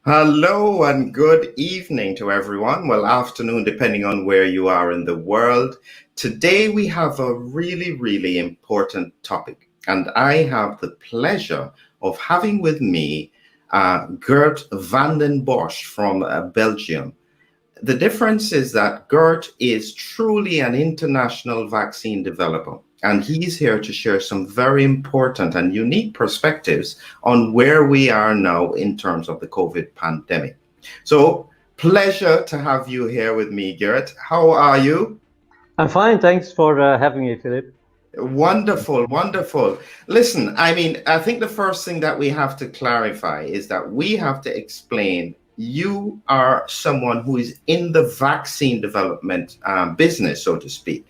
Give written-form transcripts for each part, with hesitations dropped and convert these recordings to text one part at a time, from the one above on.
Hello and good evening to everyone. Well, afternoon, depending on where you are in the world. Today we have a really important topic, and I have the pleasure of having with me Geert Vanden Bossche from Belgium. The difference is that Geert is truly an international vaccine developer, and he's here to share some very important and unique perspectives on where we are now in terms of the COVID pandemic. So, pleasure to have you here with me, Geert. How are you? I'm fine. Thanks for having me, Philip. Wonderful, wonderful. Listen, I think the first thing that we have to clarify is that we have to explain you are someone who is in the vaccine development business, so to speak.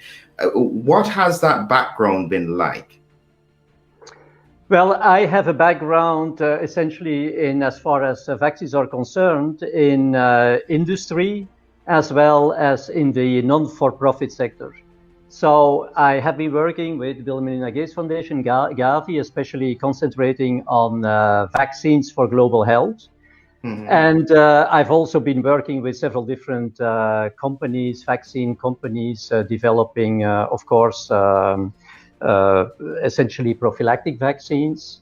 What has that background been like? Well, I have a background essentially in, as far as vaccines are concerned, in industry as well as in the non-for-profit sector. So I have been working with Bill and Melinda Gates Foundation, Gavi, especially concentrating on vaccines for global health. And I've also been working with several different companies, vaccine companies, developing, of course, essentially prophylactic vaccines.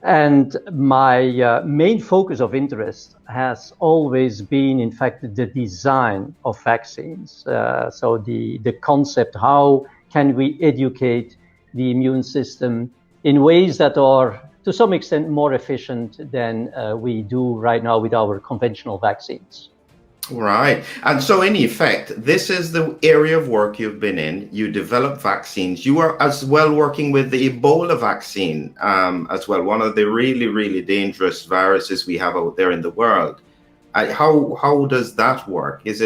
And my main focus of interest has always been, in fact, the design of vaccines. So the concept, how can we educate the immune system in ways that are, to some extent, more efficient than we do right now with our conventional vaccines. Right. And so, in effect, this is the area of work you've been in. You develop vaccines. You are as well working with the Ebola vaccine as well, one of the really dangerous viruses we have out there in the world. How does that work? Is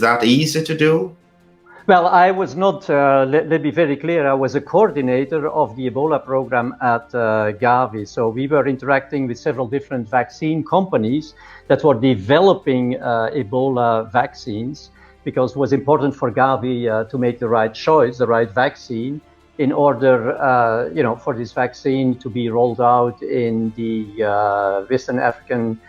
that easy to do? Well, I was not, let me be very clear, I was a coordinator of the Ebola program at Gavi. So we were interacting with several different vaccine companies that were developing Ebola vaccines, because it was important for Gavi to make the right choice, the right vaccine, in order, for this vaccine to be rolled out in the Western African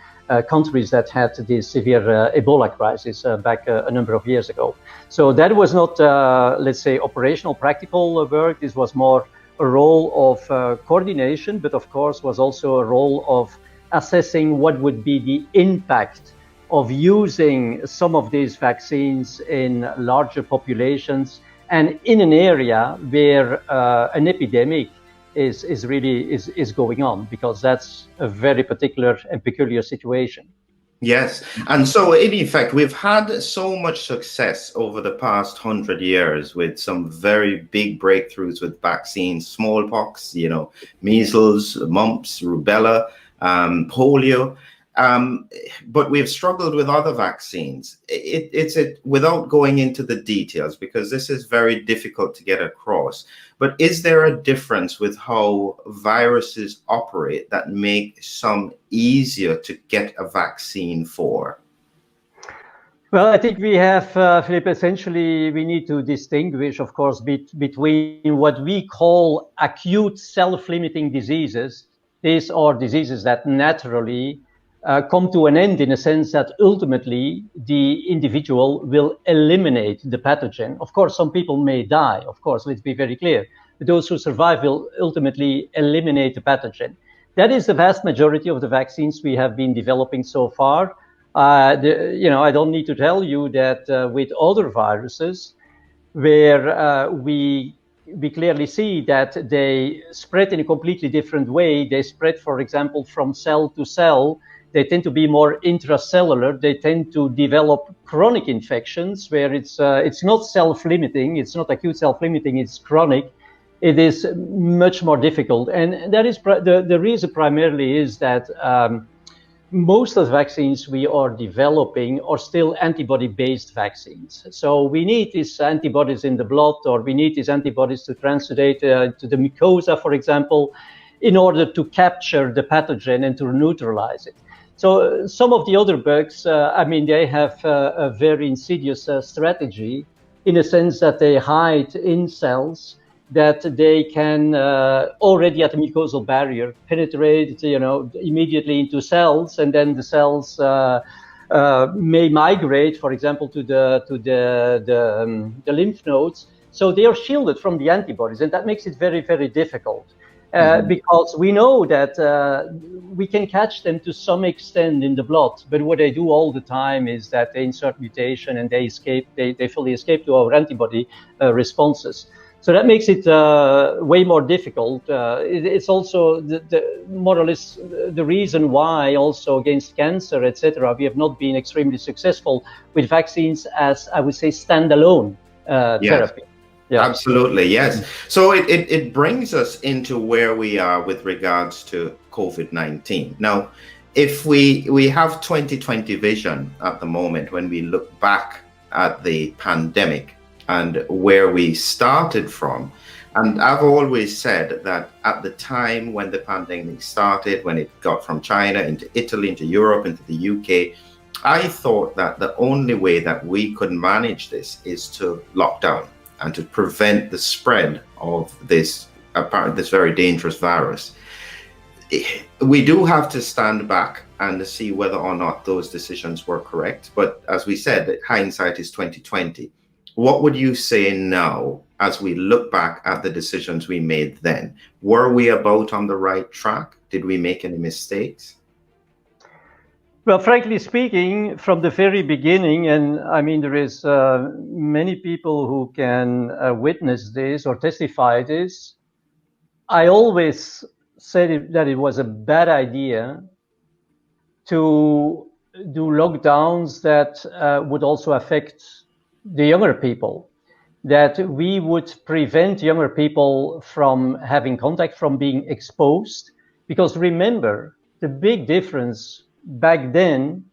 countries that had this severe Ebola crisis back a number of years ago. So that was not, let's say, operational, practical work. This was more a role of coordination, but of course was also a role of assessing what would be the impact of using some of these vaccines in larger populations and in an area where an epidemic is really going on, because that's a very particular and peculiar situation. Yes. And so, in effect, we've had so much success over the past 100 years with some very big breakthroughs with vaccines, smallpox, measles, mumps, rubella, polio. But we've struggled with other vaccines. It's without going into the details, because this is very difficult to get across. But is there a difference with how viruses operate that make some easier to get a vaccine for? Well, I think we have, Philip, essentially, we need to distinguish, of course, between what we call acute self-limiting diseases. These are diseases that naturally come to an end, in a sense that ultimately the individual will eliminate the pathogen. Of course, some people may die, of course, let's be very clear. But those who survive will ultimately eliminate the pathogen. That is the vast majority of the vaccines we have been developing so far. I don't need to tell you that with other viruses, where we clearly see that they spread in a completely different way. They spread, for example, from cell to cell. They tend to be more intracellular. They tend to develop chronic infections where it's not self-limiting. It's not acute self-limiting. It's chronic. It is much more difficult. And that is the reason primarily is that most of the vaccines we are developing are still antibody-based vaccines. So we need these antibodies in the blood, or we need these antibodies to translate to the mucosa, for example, in order to capture the pathogen and to neutralize it. So some of the other bugs, they have a very insidious strategy, in a sense that they hide in cells. that they can already at the mucosal barrier penetrate, immediately into cells, and then the cells may migrate, for example, to the lymph nodes. So they are shielded from the antibodies, and that makes it very, very difficult. Because we know that we can catch them to some extent in the blood, but what they do all the time is that they insert mutation and they fully escape to our antibody responses. So that makes it way more difficult. It's also more or less the reason why also against cancer, etc., we have not been extremely successful with vaccines as, I would say, standalone therapy. Yeah. Absolutely, yes. So it brings us into where we are with regards to COVID-19. Now, if we have 2020 vision at the moment when we look back at the pandemic and where we started from, and I've always said that at the time when the pandemic started, when it got from China into Italy, into Europe, into the UK, I thought that the only way that we could manage this is to lock down and to prevent the spread of this very dangerous virus. We do have to stand back and see whether or not those decisions were correct. But as we said, hindsight is 2020. What would you say now as we look back at the decisions we made then? Were we about on the right track? Did we make any mistakes? Well, frankly speaking, from the very beginning, and I mean, there is many people who can witness this or testify this, I always said that it was a bad idea to do lockdowns that would also affect the younger people, that we would prevent younger people from having contact, from being exposed. Because remember, the big difference back then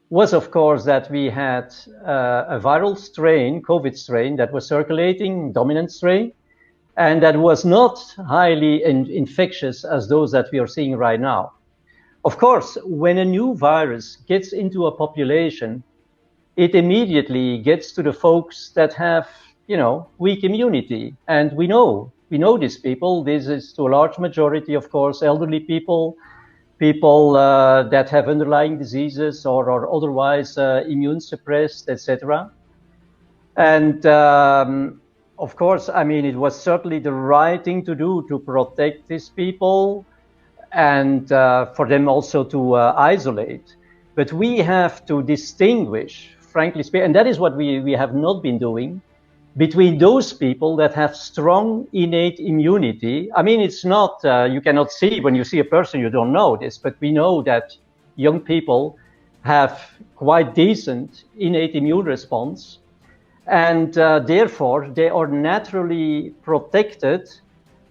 was, of course, that we had a viral strain, COVID strain, that was circulating, dominant strain, and that was not highly infectious as those that we are seeing right now. Of course, when a new virus gets into a population, it immediately gets to the folks that have, weak immunity. And we know these people. This is to a large majority, of course, elderly people that have underlying diseases or are otherwise immune suppressed, etc. And of course, I mean, it was certainly the right thing to do to protect these people and for them also to isolate. But we have to distinguish, frankly speaking, and that is what we have not been doing, between those people that have strong innate immunity. I mean, it's not, you cannot see when you see a person, you don't know this, but we know that young people have quite decent innate immune response. And therefore, they are naturally protected.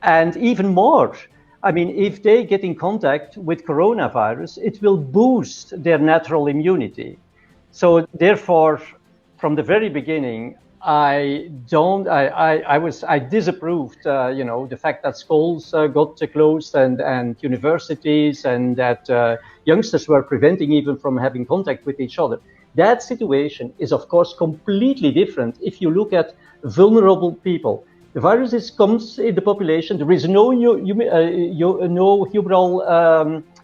And even more, I mean, if they get in contact with coronavirus, it will boost their natural immunity. So therefore, from the very beginning, I disapproved, the fact that schools got closed and universities, and that youngsters were preventing even from having contact with each other. That situation is, of course, completely different if you look at vulnerable people. The virus comes in the population. There is no humoral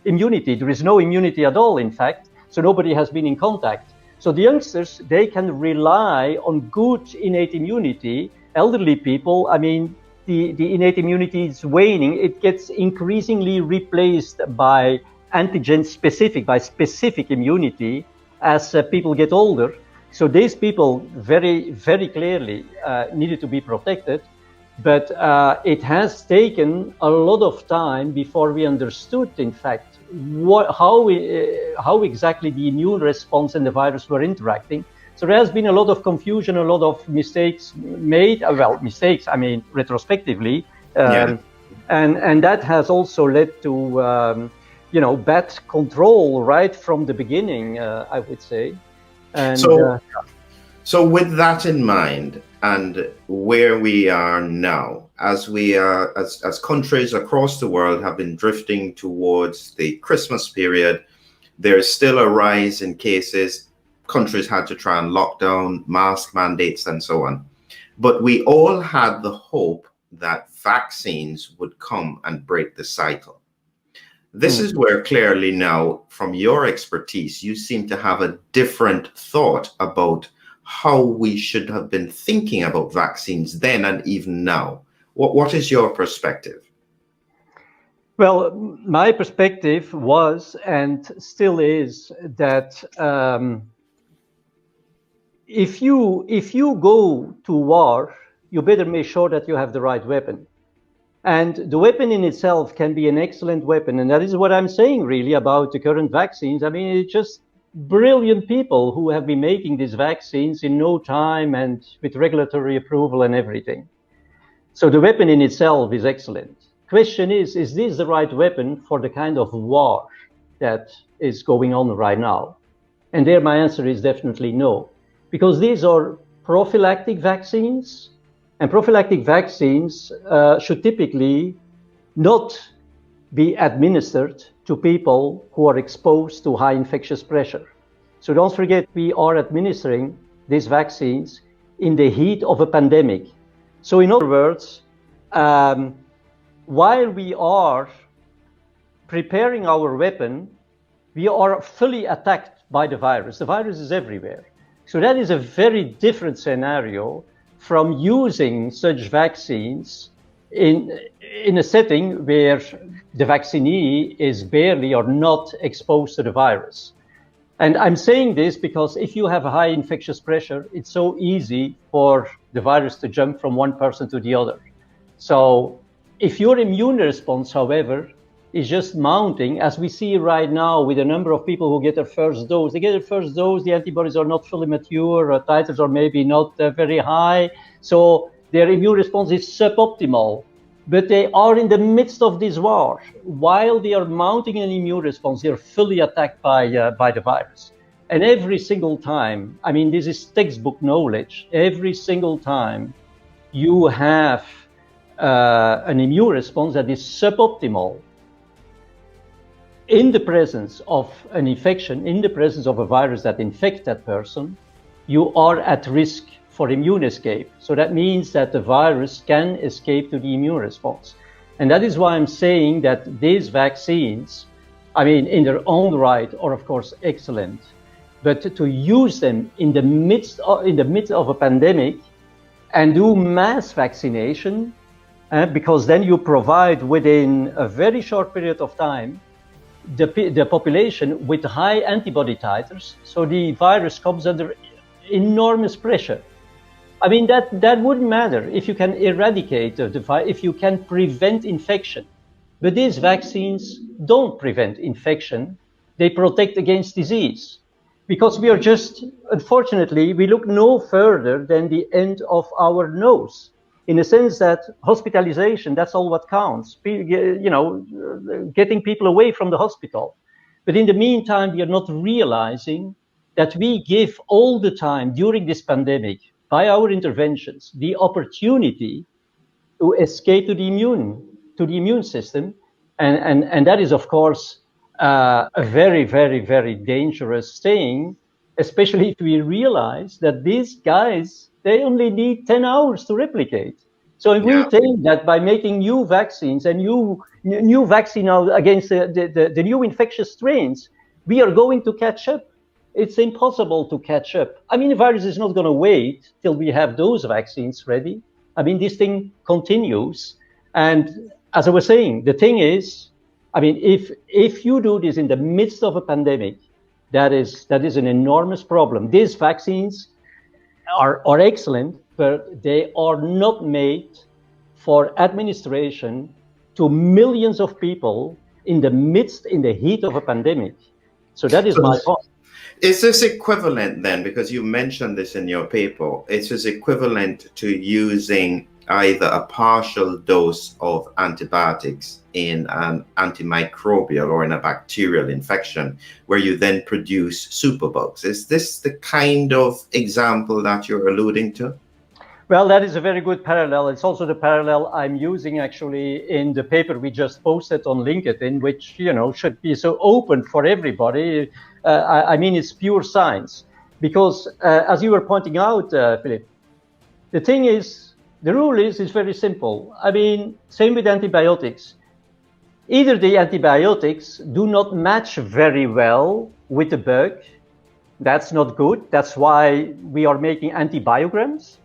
immunity. There is no immunity at all, in fact. So nobody has been in contact. So the youngsters, they can rely on good innate immunity. Elderly people, I mean, the innate immunity is waning. It gets increasingly replaced by antigen-specific, by specific immunity as people get older. So these people very, very clearly needed to be protected. But it has taken a lot of time before we understood, in fact, how exactly the immune response and the virus were interacting. So there has been a lot of confusion, a lot of mistakes made. Well, mistakes, I mean, retrospectively. And that has also led to, bad control right from the beginning, I would say. And, so with that in mind, and where we are now, as we are, as countries across the world have been drifting towards the Christmas period, there is still a rise in cases. Countries had to try and lock down, mask mandates, and so on. But we all had the hope that vaccines would come and break the cycle. This is where clearly now, from your expertise, you seem to have a different thought about how we should have been thinking about vaccines then and even now. What is your perspective? Well, my perspective was and still is that if you go to war, you better make sure that you have the right weapon. And the weapon in itself can be an excellent weapon. And that is what I'm saying really about the current vaccines. I mean, it's just brilliant people who have been making these vaccines in no time and with regulatory approval and everything. So the weapon in itself is excellent. Question is this the right weapon for the kind of war that is going on right now? And there my answer is definitely no, because these are prophylactic vaccines, and prophylactic vaccines should typically not be administered to people who are exposed to high infectious pressure. So don't forget, we are administering these vaccines in the heat of a pandemic. So in other words, while we are preparing our weapon, we are fully attacked by the virus. The virus is everywhere. So that is a very different scenario from using such vaccines in a setting where the vaccinee is barely or not exposed to the virus. And I'm saying this because if you have a high infectious pressure, it's so easy for the virus to jump from one person to the other. So if your immune response, however, is just mounting, as we see right now with a number of people who get their first dose. They get their first dose, the antibodies are not fully mature, titers are maybe not very high, so their immune response is suboptimal. But they are in the midst of this war. While they are mounting an immune response, they are fully attacked by the virus. And every single time, I mean, this is textbook knowledge, every single time you have an immune response that is suboptimal, in the presence of an infection, in the presence of a virus that infects that person, you are at risk for immune escape. So that means that the virus can escape to the immune response. And that is why I'm saying that these vaccines, I mean, in their own right, are of course excellent, but to use them in the midst of a pandemic and do mass vaccination, because then you provide within a very short period of time the population with high antibody titers, so the virus comes under enormous pressure. I mean, that wouldn't matter if you can eradicate the virus, if you can prevent infection. But these vaccines don't prevent infection, they protect against disease. Because we are just, unfortunately, we look no further than the end of our nose. In the sense that hospitalization, that's all what counts, you know, getting people away from the hospital. But in the meantime, we are not realizing that we give all the time during this pandemic, by our interventions, the opportunity to escape to the immune system. And that is, of course, a very, very, very dangerous thing, especially if we realize that these guys, they only need 10 hours to replicate. So if we think that by making new vaccines and new vaccine against the new infectious strains, we are going to catch up. It's impossible to catch up. I mean, the virus is not going to wait till we have those vaccines ready. I mean, this thing continues. And as I was saying, the thing is, I mean, if you do this in the midst of a pandemic, that is an enormous problem. These vaccines are excellent, but they are not made for administration to millions of people in the heat of a pandemic. So that is my point. Is this equivalent then, because you mentioned this in your paper, is this equivalent to using either a partial dose of antibiotics in an antimicrobial or in a bacterial infection, where you then produce superbugs? Is this the kind of example that you're alluding to? Well, that is a very good parallel. It's also the parallel I'm using actually in the paper we just posted on LinkedIn, which, you know, should be so open for everybody. I mean, it's pure science. Because as you were pointing out, Philip, the thing is, The rule is very simple. I mean, same with antibiotics. Either the antibiotics do not match very well with the bug. That's not good. That's why we are making antibiograms,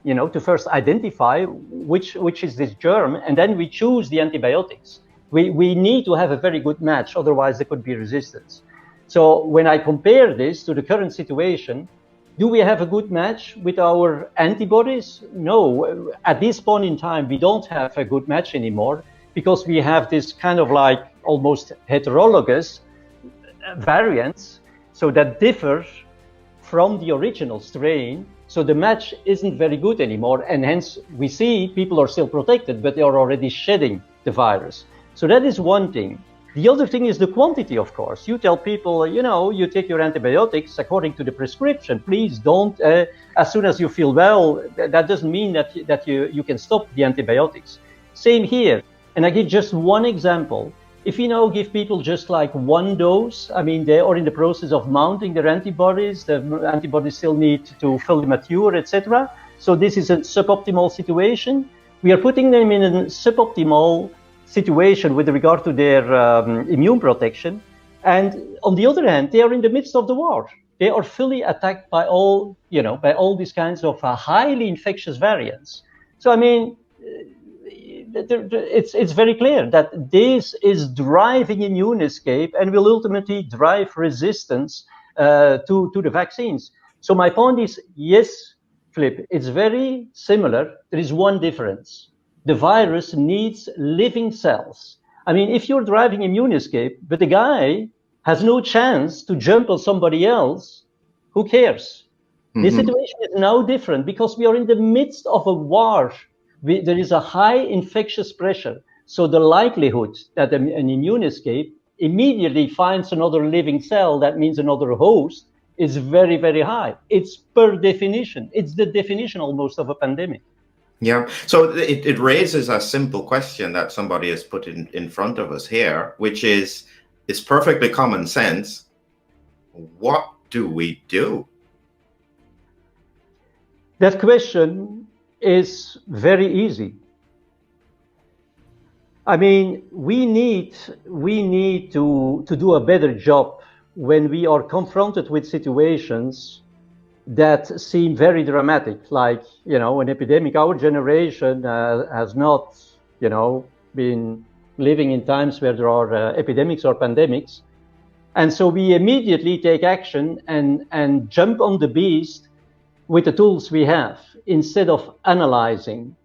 to first identify which is this germ, and then we choose the antibiotics. We need to have a very good match, otherwise there could be resistance. So when I compare this to the current situation, do we have a good match with our antibodies? No. At this point in time, we don't have a good match anymore because we have this kind of like almost heterologous variants, so that differ from the original strain. So the match isn't very good anymore, and hence we see people are still protected, but they are already shedding the virus. So that is one thing. The other thing is the quantity, of course. You tell people, you take your antibiotics according to the prescription. Please don't, as soon as you feel well, that doesn't mean that you can stop the antibiotics. Same here. And I give just one example. If you now give people just like one dose, I mean, they are in the process of mounting their antibodies. The antibodies still need to fully mature, etc. So this is a suboptimal situation. We are putting them in a suboptimal situation with regard to their immune protection. And on the other hand, they are in the midst of the war. They are fully attacked by all these kinds of highly infectious variants. So, I mean, it's very clear that this is driving immune escape and will ultimately drive resistance to the vaccines. So my point is, yes, Flip, it's very similar. There is one difference. The virus needs living cells. I mean, if you're driving immune escape, but the guy has no chance to jump on somebody else, who cares? Mm-hmm. The situation is now different because we are in the midst of a war. There is a high infectious pressure. So the likelihood that an immune escape immediately finds another living cell, that means another host, is very, very high. It's per definition. It's the definition almost of a pandemic. Yeah. So it raises a simple question that somebody has put in front of us here, which is, it's perfectly common sense. What do we do? That question is very easy. I mean, we need to do a better job when we are confronted with situations that seem very dramatic, like, an epidemic. Our generation has not, been living in times where there are epidemics or pandemics. And so we immediately take action and jump on the beast with the tools we have, instead of analyzing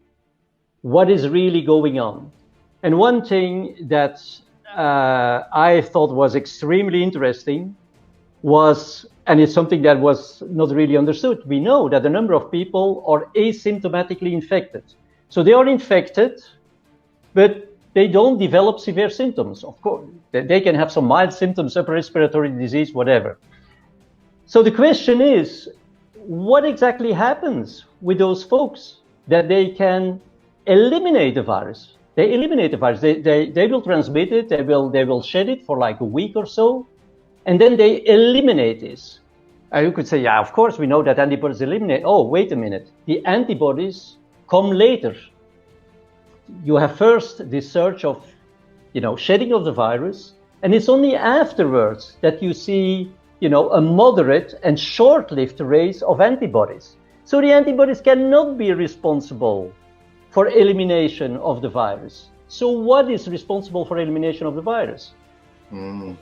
what is really going on. And one thing that I thought was extremely interesting was, and it's something that was not really understood, we know that a number of people are asymptomatically infected. So they are infected, but they don't develop severe symptoms. Of course, they can have some mild symptoms, upper respiratory disease, whatever. So the question is, what exactly happens with those folks that they can eliminate the virus? They eliminate the virus. They will transmit it. They will shed it for like a week or so, and then they eliminate this. You could say, yeah, of course we know that antibodies eliminate. Oh, wait a minute. The antibodies come later. You have first this surge of, shedding of the virus, and it's only afterwards that you see, a moderate and short-lived raise of antibodies. So the antibodies cannot be responsible for elimination of the virus. So what is responsible for elimination of the virus?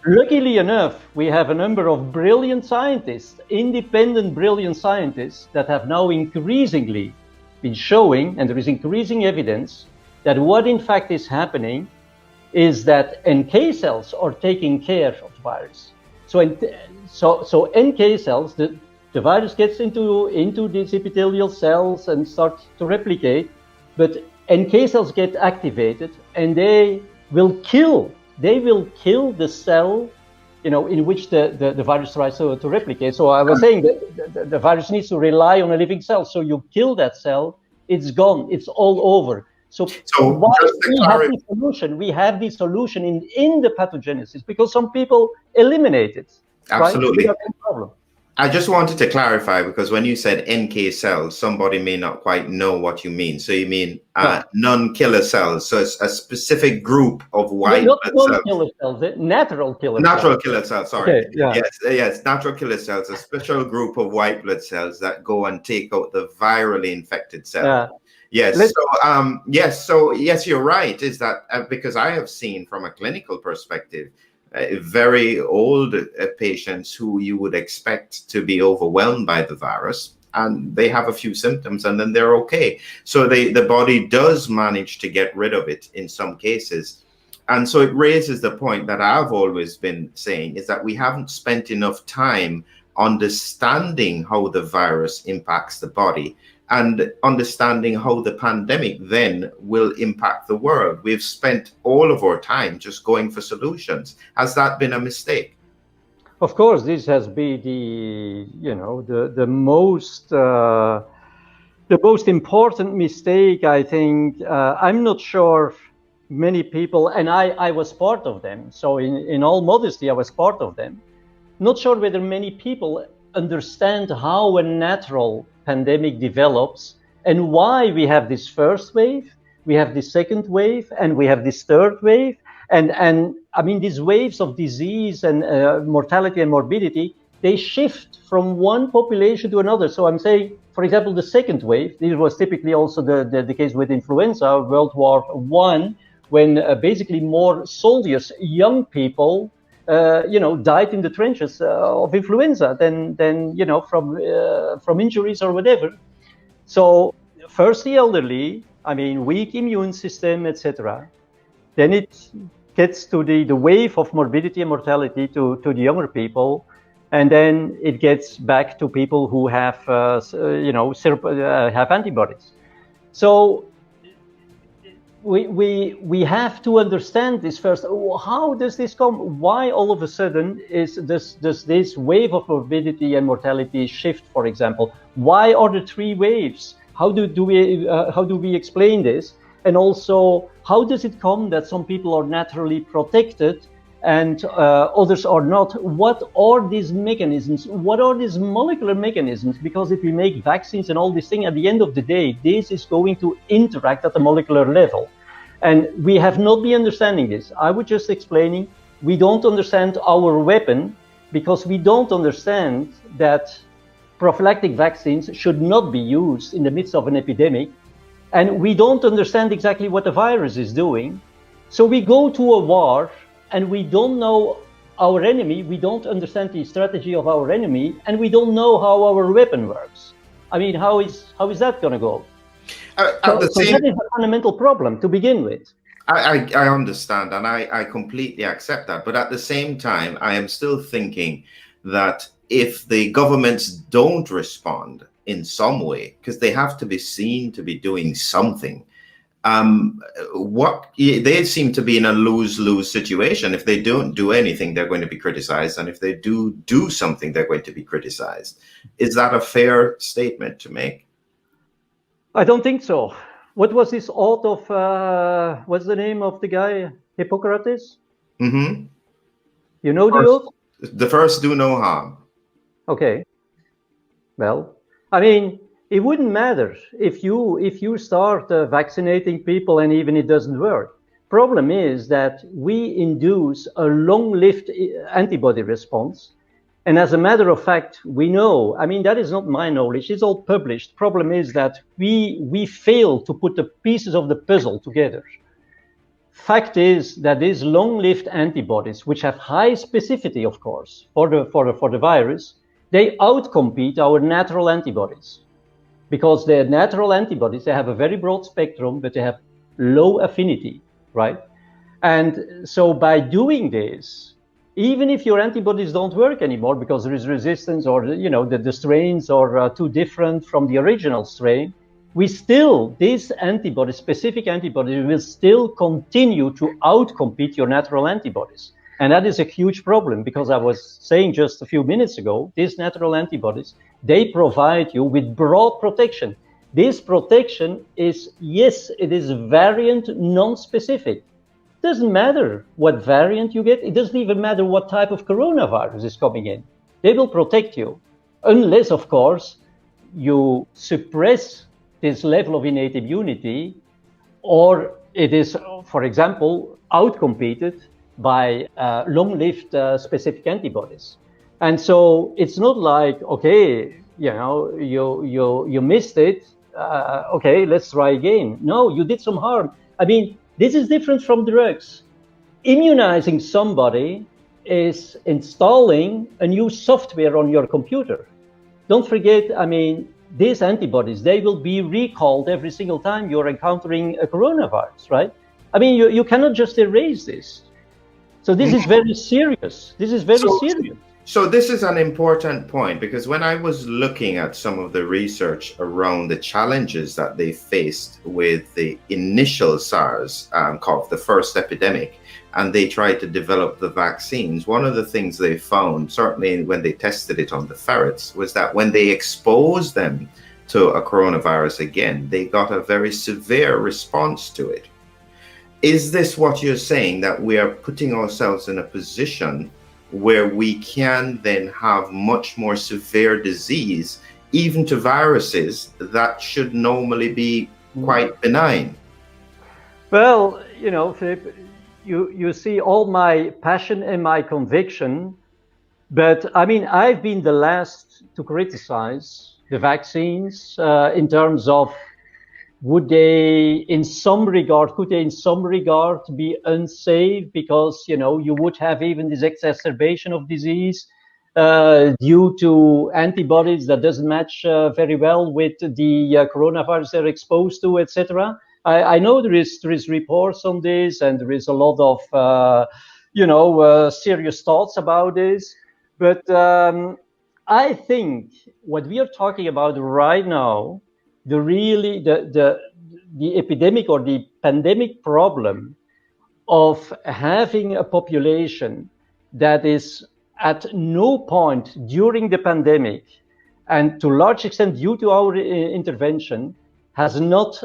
Luckily enough, we have a number of brilliant scientists, independent brilliant scientists, that have now increasingly been showing, and there is increasing evidence, that what in fact is happening is that NK cells are taking care of the virus. So NK cells, the virus gets into these epithelial cells and starts to replicate, but NK cells get activated and they will kill the cell, in which the virus tries to replicate. So I was saying that the virus needs to rely on a living cell. So you kill that cell, it's gone, it's all over. So we have the solution in the pathogenesis, because some people eliminate it. Absolutely. Right? Without any problem. I just wanted to clarify because when you said NK cells, somebody may not quite know what you mean. So you mean No, non-killer cells. So it's a specific group of white not blood cells. non-killer cells, natural killer Natural cells. killer cells, sorry. Okay, yeah. Yes, natural killer cells, a special group of white blood cells that go and take out the virally infected cells. Yeah. Yes. So you're right. Is that because I have seen from a clinical perspective, very old patients who you would expect to be overwhelmed by the virus, and they have a few symptoms, and then they're okay. So the body does manage to get rid of it in some cases. And so it raises the point that I've always been saying is that we haven't spent enough time understanding how the virus impacts the body and understanding how the pandemic then will impact the world. We've spent all of our time just going for solutions. Has that been a mistake? Of course, this has been the most important mistake. I think I'm not sure many people, and I was part of them. So in all modesty, I was part of them. Not sure whether many people understand how a natural pandemic develops and why we have this first wave, we have this second wave, and we have this third wave. And I mean, these waves of disease and mortality and morbidity, they shift from one population to another. So I'm saying, for example, the second wave, this was typically also the case with influenza, World War I, when basically more soldiers, young people, died in the trenches of influenza than from injuries or whatever. So first the elderly, I mean, weak immune system, etc. Then it gets to the wave of morbidity and mortality to the younger people, and then it gets back to people who have have antibodies. So we have to understand this first. How does this come? Why all of a sudden does this wave of morbidity and mortality shift, for example? Why are there three waves? How do we explain this? And also, how does it come that some people are naturally protected and others are not? What are these mechanisms? What are these molecular mechanisms? Because if we make vaccines and all these things, at the end of the day, this is going to interact at the molecular level. And we have not been understanding this. I was just explaining, we don't understand our weapon because we don't understand that prophylactic vaccines should not be used in the midst of an epidemic. And we don't understand exactly what the virus is doing. So we go to a war and we don't know our enemy, we don't understand the strategy of our enemy, and we don't know how our weapon works. I mean, how is that going to go? So that is a fundamental problem to begin with. I understand, and I completely accept that. But at the same time, I am still thinking that if the governments don't respond in some way, because they have to be seen to be doing something, they seem to be in a lose-lose situation. If they don't do anything, they're going to be criticized, and if they do something, they're going to be criticized. Is that a fair statement to make? I don't think so. What was this oath of, what's the name of the guy? Hippocrates? Mm-hmm. You know the oath? The first do no harm. Okay. Well, I mean, it wouldn't matter if you start vaccinating people and even it doesn't work. Problem is that we induce a long-lived antibody response. And as a matter of fact, we know, I mean, that is not my knowledge, it's all published. Problem is that we fail to put the pieces of the puzzle together. Fact is that these long-lived antibodies, which have high specificity, of course, for the virus, they outcompete our natural antibodies. Because the natural antibodies, they have a very broad spectrum, but they have low affinity, right? And so by doing this, even if your antibodies don't work anymore because there is resistance or the strains are too different from the original strain, these antibodies, specific antibodies, will still continue to outcompete your natural antibodies. And that is a huge problem because I was saying just a few minutes ago, these natural antibodies, they provide you with broad protection. This protection is, yes, it is variant non-specific. Doesn't matter what variant you get. It doesn't even matter what type of coronavirus is coming in. They will protect you. unless, of course, you suppress this level of innate immunity, or it is, for example, outcompeted by long-lived specific antibodies. And so it's not like, okay, you missed it. Okay, let's try again. No, you did some harm. I mean, this is different from drugs. Immunizing somebody is installing a new software on your computer. Don't forget, I mean, these antibodies, they will be recalled every single time you're encountering a coronavirus, right? I mean, you cannot just erase this. So this is very serious. This is very serious. So this is an important point, because when I was looking at some of the research around the challenges that they faced with the initial SARS, called the first epidemic, and they tried to develop the vaccines, one of the things they found, certainly when they tested it on the ferrets, was that when they exposed them to a coronavirus again, they got a very severe response to it. Is this what you're saying, that we are putting ourselves in a position where we can then have much more severe disease, even to viruses that should normally be quite benign? Well, Philip, you see all my passion and my conviction, but I mean, I've been the last to criticize the vaccines in terms of could they in some regard be unsafe, because you would have even this exacerbation of disease due to antibodies that doesn't match very well with the coronavirus they're exposed to, etc. I know there is reports on this, and there is a lot of serious thoughts about this, but I think what we are talking about right now, the epidemic or the pandemic problem of having a population that is at no point during the pandemic, and to a large extent due to our intervention, has not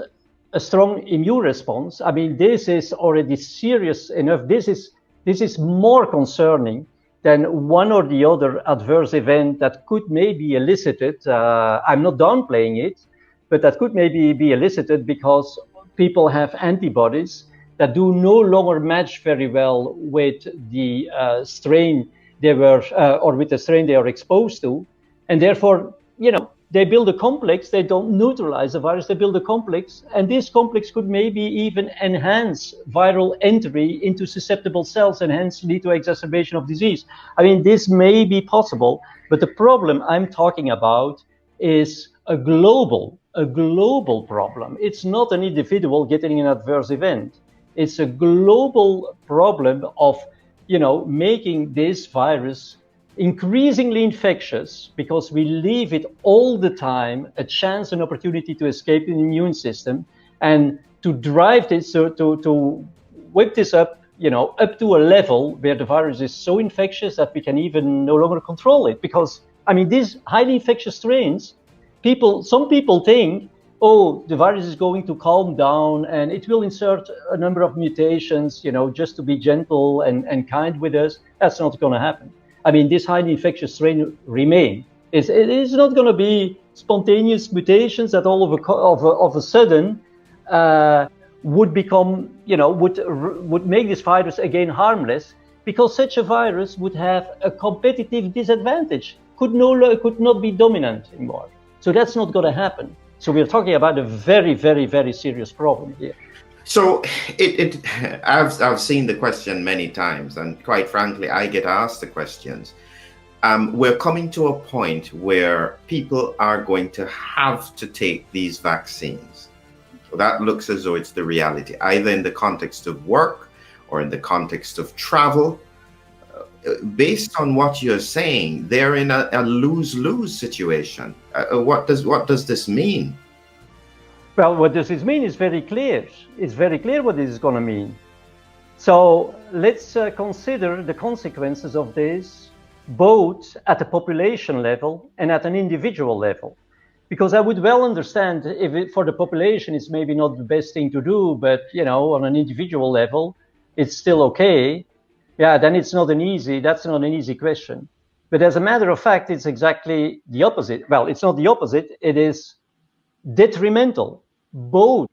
a strong immune response. I mean, this is already serious enough. This is more concerning than one or the other adverse event that could maybe elicited. I'm not downplaying it, but that could maybe be elicited because people have antibodies that do no longer match very well with the strain they were, or with the strain they are exposed to. And therefore, they build a complex, they don't neutralize the virus, they build a complex, and this complex could maybe even enhance viral entry into susceptible cells and hence lead to exacerbation of disease. I mean, this may be possible, but the problem I'm talking about is a global problem. It's not an individual getting an adverse event. It's a global problem of, making this virus increasingly infectious, because we leave it all the time a chance, an opportunity to escape the immune system, and to drive this, to whip this up, up to a level where the virus is so infectious that we can even no longer control it. Because, I mean, these highly infectious strains, some people think, oh, the virus is going to calm down and it will insert a number of mutations, just to be gentle and kind with us. That's not going to happen. I mean, this highly infectious strain remain. It is not going to be spontaneous mutations that all of a sudden would become, would make this virus again harmless, because such a virus would have a competitive disadvantage, could not be dominant anymore. So that's not going to happen. So we're talking about a very, very, very serious problem here. So I've seen the question many times, and quite frankly, I get asked the questions. We're coming to a point where people are going to have to take these vaccines. So that looks as though it's the reality, either in the context of work or in the context of travel. Based on what you're saying, they're in a lose-lose situation. What does this mean? Well, what does this mean is very clear. It's very clear what this is going to mean. So let's consider the consequences of this, both at the population level and at an individual level. Because I would well understand if for the population it's maybe not the best thing to do, but on an individual level, it's still okay. Yeah, then that's not an easy question. But as a matter of fact, it's exactly the opposite. Well, it's not the opposite. It is detrimental, both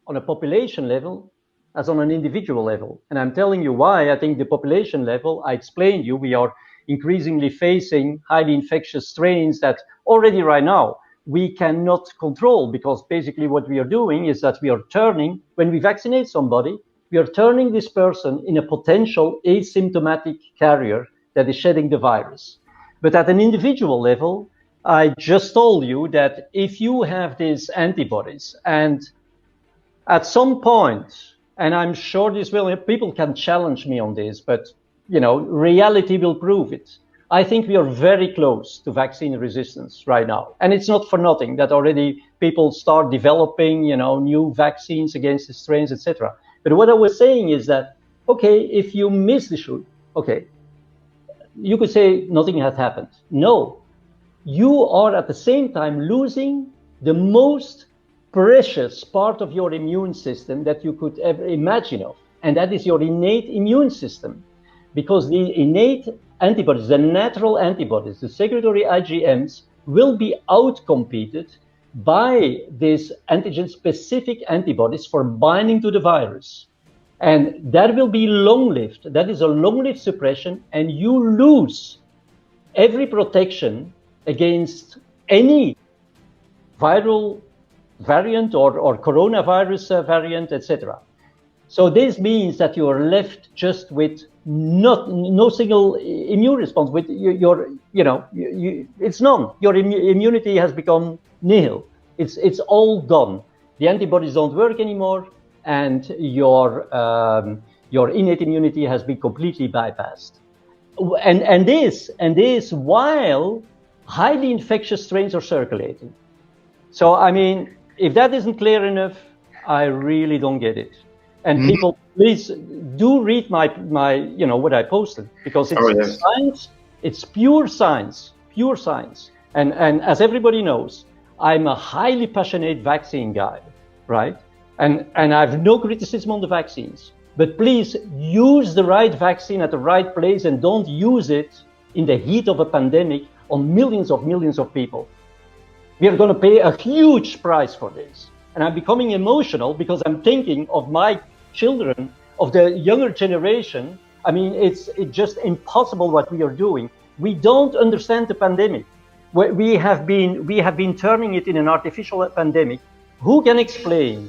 on a population level as on an individual level. And I'm telling you why. I think the population level, I explained you, we are increasingly facing highly infectious strains that already right now we cannot control, because basically what we are doing is that we are turning, when we vaccinate somebody, we are turning this person in a potential asymptomatic carrier that is shedding the virus. But at an individual level, I just told you that if you have these antibodies, and at some point, and I'm sure this will, people can challenge me on this, but reality will prove it. I think we are very close to vaccine resistance right now. And it's not for nothing that already people start developing, new vaccines against the strains, etc. But what I was saying is that, okay, if you miss the shoot, okay, you could say nothing has happened. No, you are at the same time losing the most precious part of your immune system that you could ever imagine of, and that is your innate immune system. Because the innate antibodies, the natural antibodies, the secretory IgMs, will be outcompeted by these antigen-specific antibodies for binding to the virus. And that will be long-lived. That is a long-lived suppression, and you lose every protection against any viral variant or coronavirus variant, etc. So this means that you are left just with no single immune response. With it's none. Your immunity has become nihil. It's all gone. The antibodies don't work anymore, and your innate immunity has been completely bypassed. And this while highly infectious strains are circulating. So I mean, if that isn't clear enough, I really don't get it. And people, please do read my what I posted, because it's science. It's pure science, pure science. And as everybody knows, I'm a highly passionate vaccine guy, right? And I have no criticism on the vaccines. But please use the right vaccine at the right place, and don't use it in the heat of a pandemic on millions of people. We are going to pay a huge price for this. And I'm becoming emotional because I'm thinking of my children, of the younger generation. I mean, it's just impossible what we are doing. We don't understand the pandemic. We have been turning it in an artificial pandemic. Who can explain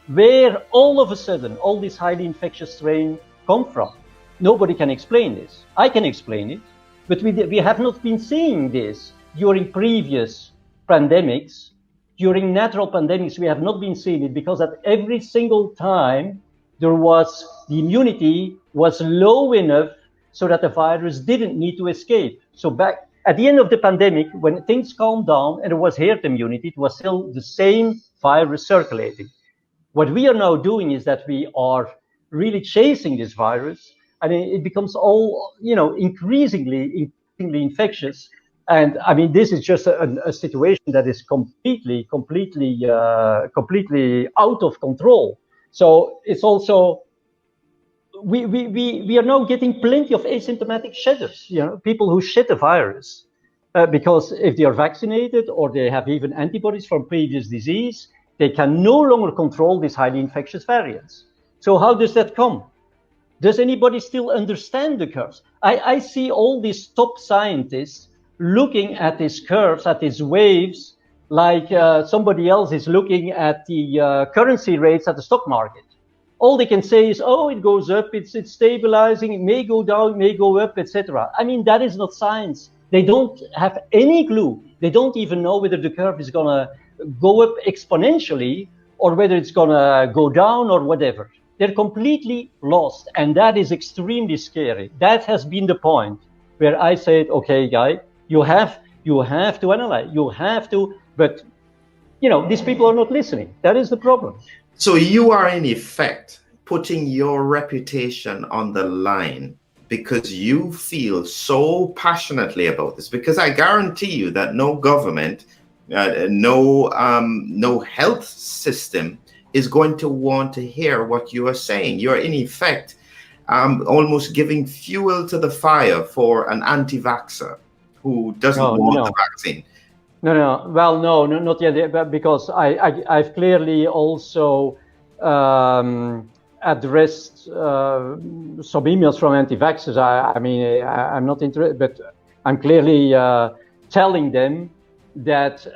where all of a sudden all this highly infectious strain come from? Nobody can explain this. I can explain it, but we have not been seeing this during previous pandemics. During natural pandemics, we have not been seeing it, because at every single time the immunity was low enough so that the virus didn't need to escape. So back at the end of the pandemic, when things calmed down and there was herd immunity, it was still the same virus circulating. What we are now doing is that we are really chasing this virus, and it becomes all, increasingly infectious. And I mean, this is just a situation that is completely out of control. So it's also, we are now getting plenty of asymptomatic shedders, people who shed the virus, because if they are vaccinated or they have even antibodies from previous disease, they can no longer control these highly infectious variants. So how does that come? Does anybody still understand the curves? I see all these top scientists looking at these curves, at these waves, like somebody else is looking at the currency rates at the stock market. All they can say is, oh, it goes up, it's stabilizing, it may go down, it may go up, etc. I mean, that is not science. They don't have any clue. They don't even know whether the curve is going to go up exponentially or whether it's going to go down or whatever. They're completely lost, and that is extremely scary. That has been the point where I said, okay, guy, you have to analyze, you have to, but these people are not listening. That is the problem. So you are in effect putting your reputation on the line because you feel so passionately about this, because I guarantee you that no government, no health system is going to want to hear what you are saying. You're in effect almost giving fuel to the fire for an anti-vaxxer who doesn't want the vaccine. No. Well, no, not yet, because I've clearly also addressed some emails from anti-vaxxers. I mean, I'm not interested, but I'm clearly telling them that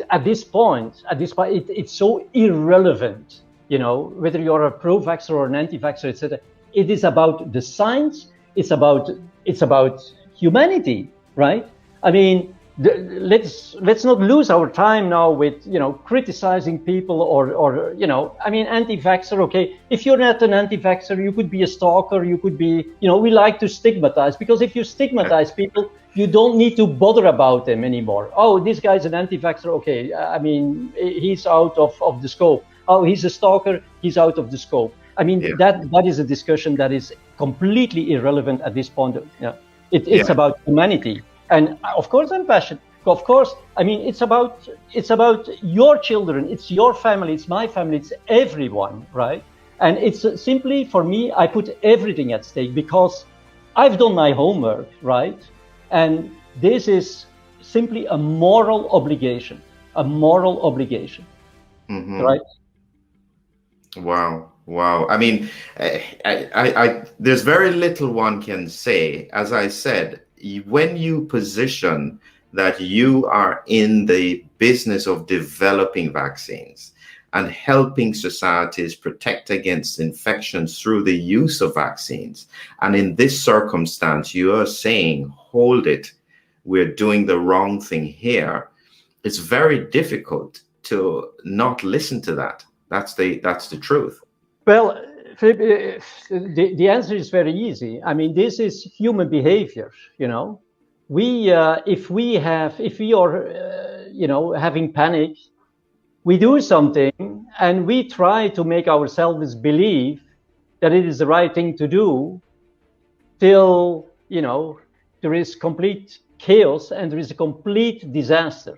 at this point, it's so irrelevant. Whether you're a pro-vaxxer or an anti-vaxxer, etc. It is about the science. It's about humanity, right? I mean, let's not lose our time now with criticizing people or I mean, anti-vaxxer. Okay, if you're not an anti-vaxxer, you could be a stalker. You could be we like to stigmatize, because if you stigmatize people, you don't need to bother about them anymore. Oh, this guy's an anti-vaxxer. Okay, I mean, he's out of the scope. Oh, he's a stalker. He's out of the scope. I mean, that is a discussion that is completely irrelevant at this point. It's about humanity. And of course, I'm passionate. Of course, I mean, it's about your children. It's your family. It's my family. It's everyone, right? And it's simply, for me, I put everything at stake because I've done my homework, right? And this is simply a moral obligation. Mm-hmm. Right? Wow. I mean, I there's very little one can say. As I said, when you position that you are in the business of developing vaccines and helping societies protect against infections through the use of vaccines, and in this circumstance, you are saying, hold it, we're doing the wrong thing here, it's very difficult to not listen to that. That's the truth. Well, Philip, the answer is very easy. I mean, this is human behavior. We if we are having panic, we do something and we try to make ourselves believe that it is the right thing to do, till there is complete chaos and there is a complete disaster.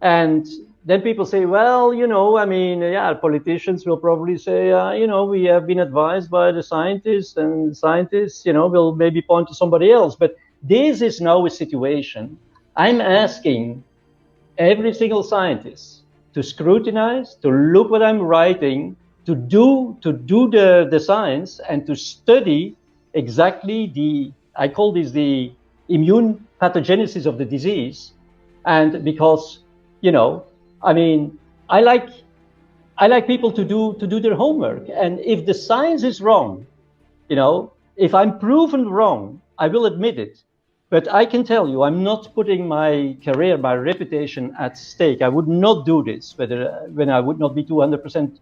And then people say, well, I mean, politicians will probably say, we have been advised by the scientists, and the scientists, will maybe point to somebody else. But this is now a situation. I'm asking every single scientist to scrutinize, to look what I'm writing, to do the science, and to study exactly I call this the immune pathogenesis of the disease. And because, I mean, I like people to do their homework. And if the science is wrong, if I'm proven wrong, I will admit it. But I can tell you, I'm not putting my career, my reputation at stake. I would not do this when I would not be 200%,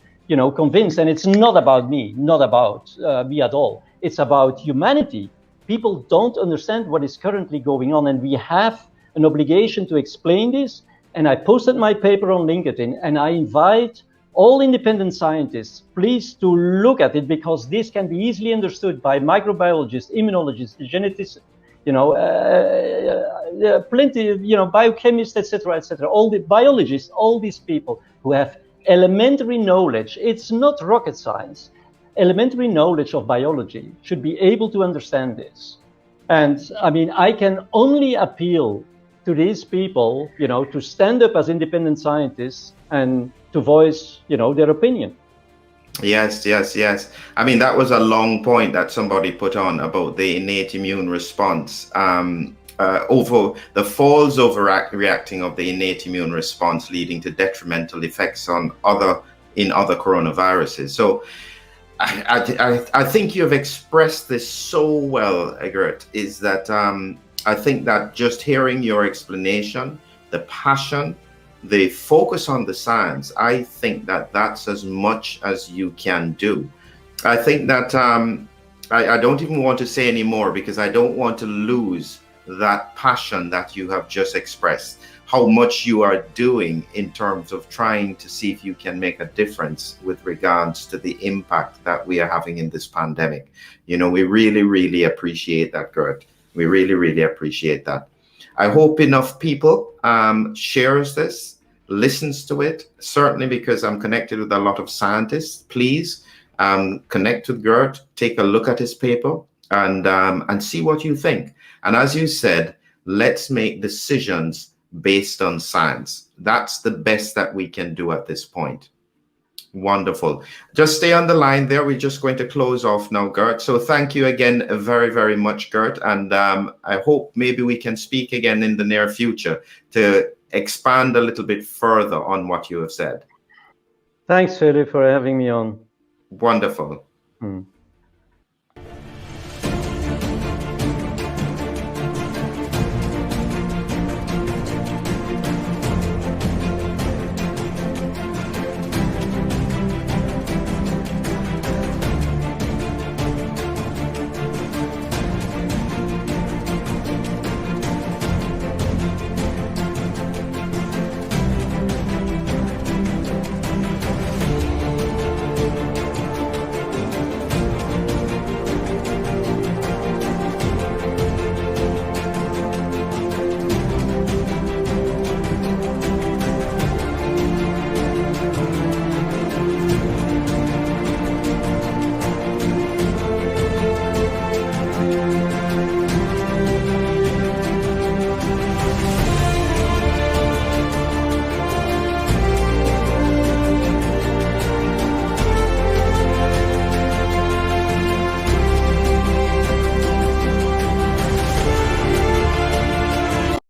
convinced. And it's not about me, not about me at all. It's about humanity. People don't understand what is currently going on, and we have an obligation to explain this. And I posted my paper on LinkedIn, and I invite all independent scientists, please, to look at it, because this can be easily understood by microbiologists, immunologists, geneticists, plenty, biochemists, etc., all the biologists, all these people who have elementary knowledge. It's not rocket science. Elementary knowledge of biology should be able to understand this. And I mean, I can only appeal to these people, to stand up as independent scientists and to voice, their opinion. Yes. I mean, that was a long point that somebody put on about the innate immune response, over the false overreacting of the innate immune response, leading to detrimental effects on other coronaviruses. So I think you have expressed this so well, Geert, is that I think that just hearing your explanation, the passion, the focus on the science, I think that that's as much as you can do. I think that I don't even want to say any more, because I don't want to lose that passion that you have just expressed, how much you are doing in terms of trying to see if you can make a difference with regards to the impact that we are having in this pandemic. We really, really appreciate that, Geert. We really, really appreciate that. I hope enough people shares this, listens to it, certainly because I'm connected with a lot of scientists. Please connect with Geert, take a look at his paper, and see what you think. And as you said, let's make decisions based on science. That's the best that we can do at this point. Wonderful. Just stay on the line there. We're just going to close off now, Geert. So thank you again very, very much, Geert. And I hope maybe we can speak again in the near future to expand a little bit further on what you have said. Thanks, Philip, for having me on. Wonderful.